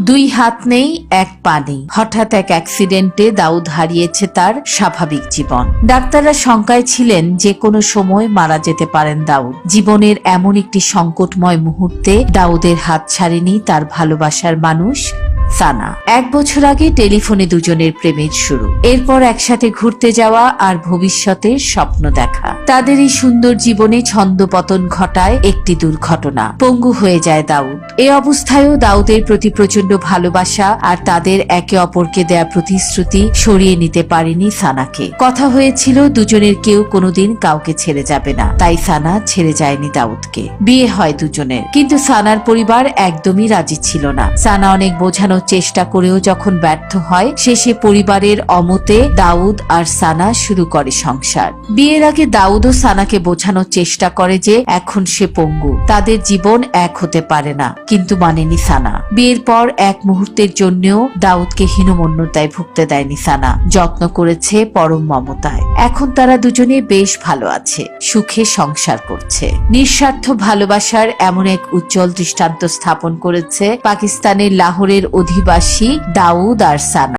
দুই হাত নেই, এক পা নেই। হঠাৎ এক অ্যাক্সিডেন্টে দাউদ হারিয়েছে তার স্বাভাবিক জীবন। ডাক্তাররা শঙ্কায় ছিলেন যে কোনো সময় মারা যেতে পারেন দাউদ। জীবনের এমন একটি সংকটময় মুহূর্তে দাউদের হাত ছাড়েনি তার ভালোবাসার মানুষ সানা। 1 বছর আগে টেলিফোনে দুজনের প্রেমের শুরু, এরপর একসাথে ঘুরতে যাওয়া আর ভবিষ্যতের স্বপ্ন দেখা। তাদের এই সুন্দর জীবনে ছন্দপতন ঘটায় একটি দুর্ঘটনা। পঙ্গু হয়ে যায় দাউদ। এই অবস্থায়ও দাউদের প্রতি প্রচন্ড ভালোবাসা আর তাদের একে অপরকে দেয়া প্রতিশ্রুতি সরিয়ে নিতে পারেনি সানাকে। কথা হয়েছিল দুজনের কেউ কোনোদিন কাউকে ছেড়ে যাবে না, তাই সানা ছেড়ে যায়নি দাউদকে। বিয়ে হয় দুজনের, কিন্তু সানার পরিবার একদমই রাজি ছিল না। সানা অনেক বোঝানোর চেষ্টা করেও যখন ব্যর্থ হয়, শেষে পরিবারের অমতে দাউদ আর সানা শুরু করে সংসার। বিয়ের আগে দাউদ ও সানাকে বোঝানোর চেষ্টা করে যে এখন সে পঙ্গু, তাদের জীবন এক হতে পারে না, কিন্তু মানেনি সানা। বিয়ের পর এক মুহূর্তের জন্যও দাউদকে হীনমন্যতায় ভুগতে দেয়নি সানা, যত্ন করেছে পরম মমতায়। এখন তারা দুজনে বেশ ভালো আছে, সুখে সংসার করছে। নিঃস্বার্থ ভালোবাসার এমন এক উজ্জ্বল দৃষ্টান্ত স্থাপন করেছে পাকিস্তানের লাহোরের অধিবাসী দাউদ আর সানা।